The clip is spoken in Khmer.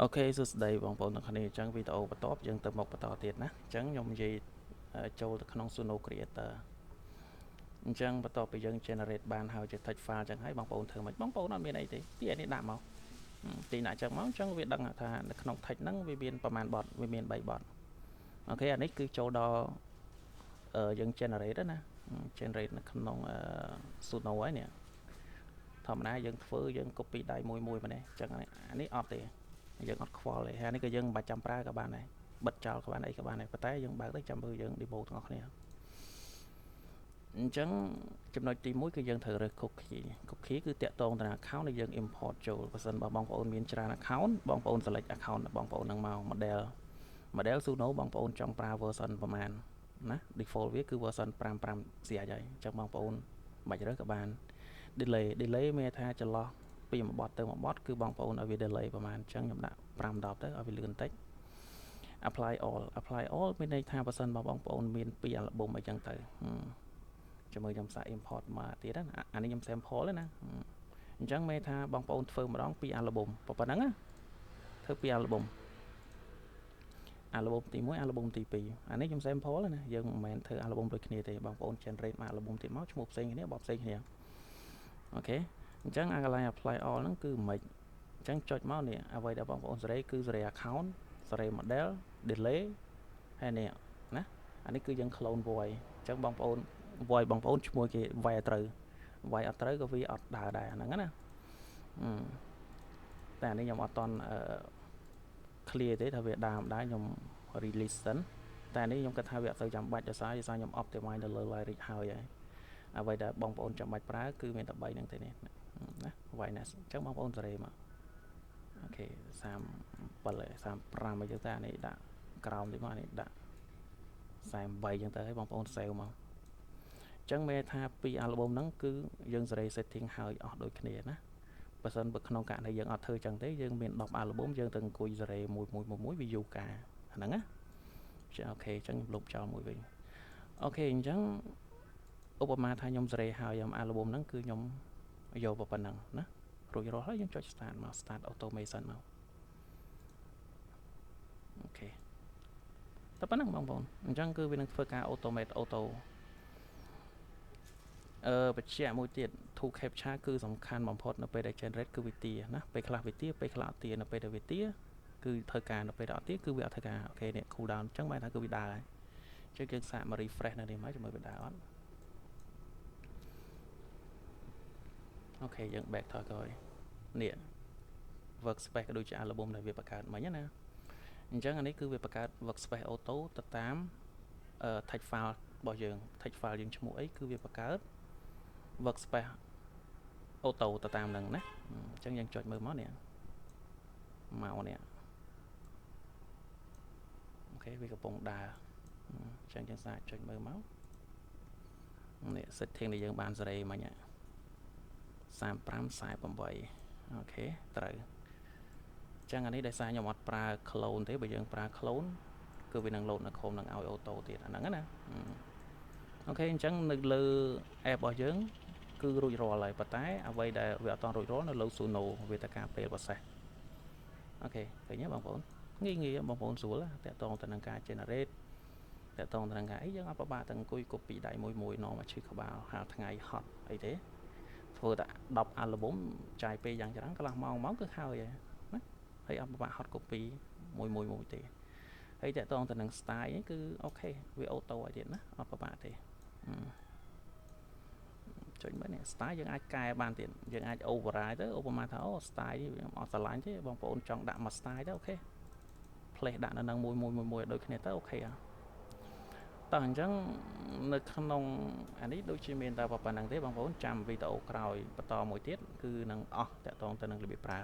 អូខេសួស្តីបងប្អូនទាំងគ្នាអញ្ចឹងវីដេអូបន្ទាប់យើងទៅមុខបន្តទៀតណាអញ្ចឹងខ្ញុំនិយាយចូលទៅក្នុង Suno Creator អញ្ចឹងបន្ទាប់ពីយើង generate បានហើយជា text file អញ្ចឹងហើយបងប្អូនធ្វើមិនបងប្អូនអត់មានអីទេទីនេះដាក់មកទីដាក់អញ្ចឹងមកអញ្ចឹងវាដឹងថានៅក្នុង text ហ្នឹងវាមានប្រមាណបទវាមាន3បទអូខេអានេះគឺចូលដល់យើង generate ណា generate នៅក្នុងSuno ហើយនេះធម្មតាយើងធ្វើយើង copy ដៃមួយម្នេះអញ្ចឹងអានេះអត់ទេយើងអត់ខ្វល់ទេហើយនេះក៏យើងមិនបាច់ចាំប្រើក៏បានដែរបិទចោលក៏បានអីក៏បានដែរប៉ុន្តែយើងបើកទៅចាំមើលយើង demo ទាំងអស់គ្នាអញ្ចឹងចំណុចទី1គឺយើងត្រូវរើស cookie គឺតាក់ទងទៅនឹង account ដែលយើង import ចូលបើសិនបើបងប្អូនមានច្រើន account បងប្អូន select account បងប្អូននឹងមក model Suno បងប្អូនចង់ប្រើ version ប្រហែលណា default វាគឺ version 5.5 ស្រាច់ហើយអញ្ចឹងបងប្អូនមិនបាច់រើសក៏បាន delay មានថាចន្លោះពីមួយបទទៅមួយបទគឺបងប្អូនឲ្យវា delay ប្រហែលអញ្ចឹងខ្ញុំដាក់5 10ទៅឲ្យវាលឿនបន្តិច apply all មានន័យថាបើសិនបើបងប្អូនមាន2 album អីចឹងទៅជាមួយខ្ញុំសាក import មកទៀតណាអានេះខ្ញុំ sample ទេណាអញ្ចឹងមានថាបងប្អូនធ្វើម្ដង2 album ប៉ុណ្ណឹងណាធ្វើ2 album ទី1 album ទី2អានេះខ្ញុំ sample ណាយើងមិនមែនធ្វើ album ដូចគ្នាទេបងប្អូន generate មក album ទៀតមកឈ្មោះផ្សេងគ្នាបទផ្សេងគ្នាអូខេអញ្ចឹងអាកន្លែង apply all ហ្នឹងគឺមិនអញ្ចឹងចុចមកនេះអ្វីដែលបងប្អូនសេរីគឺសេរី account សេរី model delay ហើយនេះណាអានេះគឺយើង clone voice អញ្ចឹងបងប្អូន voice បងប្អូនឈ្មោះគេវាយអត់ត្រូវវាយអត់ត្រូវក៏វាអត់ដើរដែរហ្នឹងណាតែអានេះខ្ញុំអត់តន់ clear ទេថាវាដើរមិនដែរខ្ញុំ release សិនតែនេះខ្ញុំគិតថាវាអត់សូវចាំបាច់ដោយសារខ្ញុំ optimize ទៅលើ lyric ហើយអ្វីដែលបងប្អូនចាំបាច់ប្រើគឺមានតែ3ហ្នឹងទេនេះណា Viness អញ្ចឹងបងប្អូនសេរីមកអូខេ37 35អីចឹងទៅអានេះដាក់ក្រោមតិចមកអានេះដាក់48ចឹងទៅឲ្យបងប្អូន save មកអញ្ចឹងមានថាពី album ហ្នឹងគឺយើងសេរី setting ហើយអស់ដូចគ្នាណាបើសិនបើក្នុងករណីយើងអត់ធ្វើចឹងទេយើងមាន10 album យើងទៅអង្គុយសេរីមួយវាយូរការហ្នឹងណាអូខេអញ្ចឹងខ្ញុំលុបចោលមួយវិញអូខេអញ្ចឹងឧបមាថាខ្ញុំសេរីហើយalbum ហ្នឹងគឺខ្ញុំយកប៉ុណ្ណឹងណារួចរាល់ហើយយើងចុច start មក start automation មកអូខេតែប៉ុណ្ណឹងបងប្អូនអញ្ចឹងគឺវានឹងធ្វើការ automate auto បញ្ជាក់មួយទៀត to capture គឺសំខាន់បំផុតនៅពេលដែល generate គឺវាទាណាពេលខ្លះវាទាពេលខ្លះអត់ទានៅពេលដែលវាទាគឺធ្វើការនៅពេលដែលអត់ទាគឺវាអត់ធ្វើការអូខេនេះ cool down អញ្ចឹងបែរថាគឺវាដើរហើយចុចយើងសាកមក refresh នៅនេះមកជាមួយវាដើរអត់អូខេយើង back ថយក្រោយនេះ workspace ក៏ដូចជា album ដែលវាបង្កើតមិញណាអញ្ចឹងអានេះគឺវាបង្កើត workspace auto ទៅតាម text file របស់យើង text file យើងឈ្មោះអីគឺវាបង្កើត workspace auto ទៅតាមហ្នឹងណាអញ្ចឹងយើងចុចមើលមកនេះមកនេះអូខេវាកំពុងដើរអញ្ចឹងយើងសាកចុចមើលមកនេះ setting ដែលយើងបានសេរីមិញ35 48អូខេត្រូវអញ្ចឹងអានេះដោយសារខ្ញុំអត់ប្រើ clone ទេបើយើងប្រើ clone គឺវានឹង load នៅ Chrome នឹងឲ្យ auto ទៀតអាហ្នឹងណាអូខេអញ្ចឹងនៅលើ app របស់យើងគឺរួចរាល់ហើយប៉ុន្តែអ្វីដែលវាអត់ទាន់រួចរាល់នៅលើ Suno វាតែការពេល process អូខេឃើញទេបងប្អូនងាយបងប្អូនស្រួលតាក់ទងទៅនឹងការ generate តាក់ទងទៅនឹងការអីយើងអត់ពិបាកទាំងអង្គុយ copy ដៃមួយនាំមកឈឺក្បាលហាលថ្ងៃហត់អីទេធ្វើតែ10 album ចាយពេលយ៉ាងច្រើនកន្លះម៉ោងគឺហើយណាហើយអត់ពិបាកហត់ copy មួយទេហើយតាក់ទងទៅនឹង style ហ្នឹងគឺអូខេវា auto ឲ្យទៀតណាអត់ពិបាកទេចុចមើលនេះ style យើងអាចកែបានទៀតយើងអាច override ទៅឧបមាថាអូ style នេះខ្ញុំអត់ស្រឡាញ់ទេបងប្អូនចង់ដាក់មក style ទៅអូខេ place ដាក់នៅនឹងមួយដូចគ្នាទៅអូខេតោះអញ្ចឹងនៅក្នុងអានេះដូចជាមានតែប៉ុណ្្នឹងទេបងប្អូនចាំវីដេអូក្រោយបន្តមួយទៀតគឺនឹងអស់តាក់ទងទៅនឹងរបៀបប្រើ